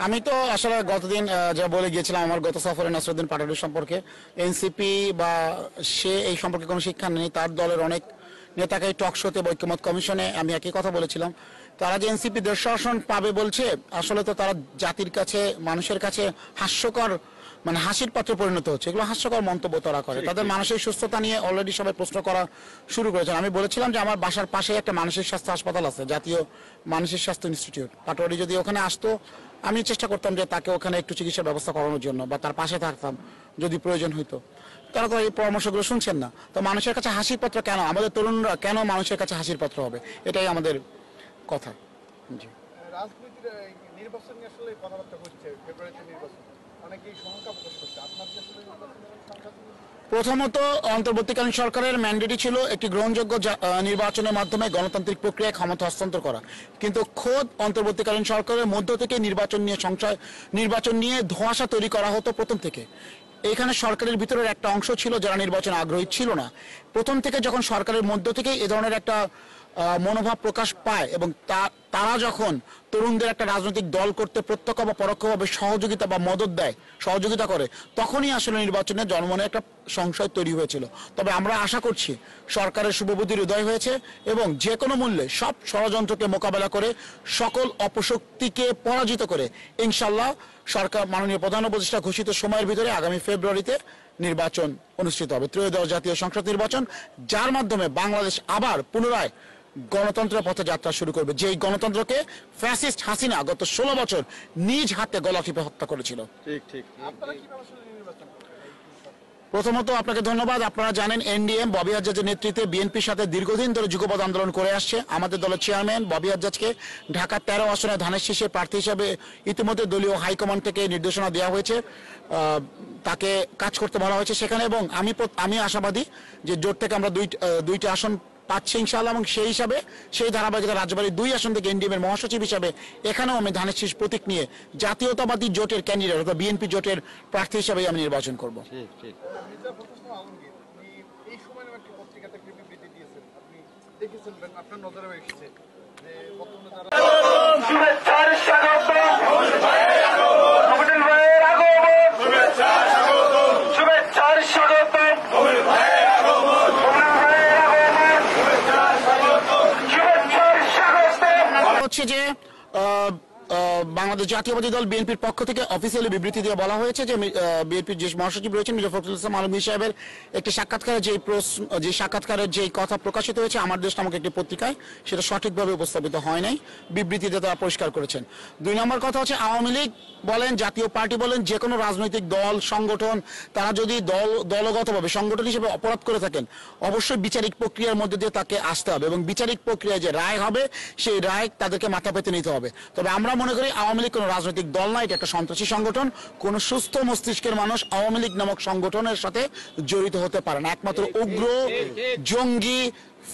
আমি তো আসলে গতদিন যা বলে গিয়েছিলাম আমার গত সফরে নাসরুদ্দিন পাটোয়ারি সম্পর্কে, এনসিপি বা সে এই সম্পর্কে কোনো শিক্ষা নেই। তার দলের অনেক নেতাকে টক শোতে ঐক্যমত কমিশনে আমি একই কথা বলেছিলাম। তারা যে এনসিপি 150 আসন পাবে বলছে, আসলে তো তারা জাতির কাছে, মানুষের কাছে হাস্যকর, মানে হাসির পাত্রে পরিণত হচ্ছে। এগুলো হাস্যকর মন্তব্য তারা করে। তাদের মানসিক সুস্থতা নিয়ে অলরেডি সবাই প্রশ্ন করা শুরু করেছেন। আমি বলেছিলাম যে আমার বাসার পাশে একটা মানসিক স্বাস্থ্য হাসপাতাল আছে, জাতীয় মানসিক স্বাস্থ্য ইনস্টিটিউট। পাটোয়ারি যদি ওখানে আসতো, আমি চেষ্টা করতাম যে তাকে ওখানে একটু চিকিৎসার ব্যবস্থা করানোর জন্য, বা তার পাশে থাকতাম যদি প্রয়োজন হইতো। তারা তো এই পরামর্শগুলো শুনছেন না। তো মানুষের কাছে হাসির পাত্র কেন? আমাদের তরুণরা কেন মানুষের কাছে হাসির পাত্র হবে? এটাই আমাদের কথা। জি, রাজনীতির নির্বাচন নিয়ে আসলে কথাবার্তা হচ্ছে, ফেব্রুয়ারিতে নির্বাচন, অনেকেই শঙ্কা প্রকাশ করছে। আপনার কি আসলে নির্বাচনের শঙ্কা? প্রথমত অন্তর্বর্তীকালীন সরকারের ম্যান্ডেটই ছিল একটি গ্রহণযোগ্য নির্বাচনের মাধ্যমে গণতান্ত্রিক প্রক্রিয়ায় ক্ষমতা হস্তান্তর করা। কিন্তু খোদ অন্তর্বর্তীকালীন সরকারের মধ্য থেকে নির্বাচন নিয়ে ধোঁয়াশা তৈরি করা হতো প্রথম থেকে। এখানে সরকারের ভিতরের একটা অংশ ছিল যারা নির্বাচনে আগ্রহী ছিল না। প্রথম থেকে যখন সরকারের মধ্য থেকে এ ধরনের একটা মনোভাব প্রকাশ পায় এবং তারা যখন তরুণদের একটা রাজনৈতিক দল করতে প্রত্যক্ষ বা পরোক্ষভাবে সহযোগিতা বা মদত দেয়, সহযোগিতা করে, তখনই আসলে নির্বাচনের জনমনে একটা সংশয় তৈরি হয়েছিল। তবে আমরা আশা করছি সরকারের শুভবুদ্ধির উদয় হয়েছে এবং যে কোনো মূল্যে সব ষড়যন্ত্রকে মোকাবেলা করে, সকল অপশক্তিকে পরাজিত করে ইনশাল্লাহ সরকার, মাননীয় প্রধান উপদেষ্টা ঘোষিত সময়ের ভিতরে আগামী ফেব্রুয়ারিতে নির্বাচন অনুষ্ঠিত হবে, ত্রয়োদশ জাতীয় সংসদ নির্বাচন, যার মাধ্যমে বাংলাদেশ আবার পুনরায় গণতন্ত্রের পথে যাত্রা শুরু করবে। যেই গণতন্ত্রকে ফ্যাসিস্ট হাসিনা গত 16 বছর নিজ হাতে গলা টিপে হত্যা করেছিল। প্রথমত আপনাকে ধন্যবাদ। আপনারা জানেন এনডিএম ববি হাজ্জাজের নেতৃত্বে বিএনপির সাথে দীর্ঘদিন ধরে যুগপৎ আন্দোলন করে আসছে। আমাদের দলের চেয়ারম্যান ববি হাজ্জাজকে ঢাকার 13 আসনে ধানের শীষে প্রার্থী হিসেবে ইতিমধ্যে দলীয় হাইকমান্ড থেকে নির্দেশনা দেওয়া হয়েছে, তাকে কাজ করতে বলা হয়েছে সেখানে। এবং আমি আশাবাদী যে জোট থেকে আমরা দুইটা আসন পাচ্ছি ইনশাআল্লাহ, এবং সেই হিসাবে সেই ধারাবাহিকতা রাজবাড়ির 2 আসন থেকে এনডিএম এর মহাসচিব হিসাবে এখানেও আমি ধানের শীষ প্রতীক নিয়ে জাতীয়তাবাদী জোটের ক্যান্ডিডেট অর্থাৎ বিএনপি জোটের প্রার্থী হিসাবে আমি নির্বাচন করব। হচ্ছে যে বাংলাদেশ জাতীয়বাদী দল বিএনপির পক্ষ থেকে অফিসিয়ালি বিবৃতি দিয়ে বলা হয়েছে যে বিএনপির যে মহাসচিব রয়েছেন মির্জা ফখরুল ইসলাম আলমগীর সাহেবের একটি সাক্ষাৎকারে যে সাক্ষাৎকারের যে কথা প্রকাশিত হয়েছে আমার দেশ নামক একটি পত্রিকায়, সেটা সঠিকভাবে উপস্থাপিত হয় নাই, বিবৃতিতে তারা পরিষ্কার করেছেন। 2 নম্বর কথা হচ্ছে আওয়ামী লীগ বলেন, জাতীয় পার্টি বলেন, যে কোনো রাজনৈতিক দল সংগঠন তারা যদি দলগতভাবে সংগঠন হিসেবে অপরাধ করে থাকেন, অবশ্যই বিচারিক প্রক্রিয়ার মধ্যে দিয়ে তাকে আসতে হবে এবং বিচারিক প্রক্রিয়ায় যে রায় হবে সেই রায় তাদেরকে মাথা পেতে নিতে হবে। তবে আমরা মনে করি আওয়ামী লীগ কোনো রাজনৈতিক দল না, এটা একটা সন্ত্রাসী সংগঠন। কোন সুস্থ মস্তিষ্কের মানুষ আওয়ামী লীগ নামক সংগঠনের সাথে জড়িত হতে পারে না। একমাত্র উগ্র, জঙ্গি,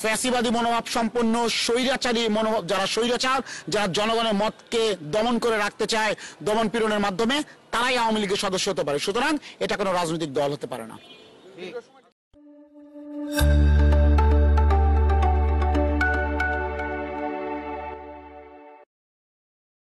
ফ্যাসিবাদী মনোভাব সম্পন্ন, স্বৈরাচারী মনোভাব, যারা স্বৈরাচার, যারা জনগণের মতকে দমন করে রাখতে চায় দমন পীড়নের মাধ্যমে, তারাই আওয়ামী লীগের সদস্য হতে পারে। সুতরাং এটা কোনো রাজনৈতিক দল হতে পারে না।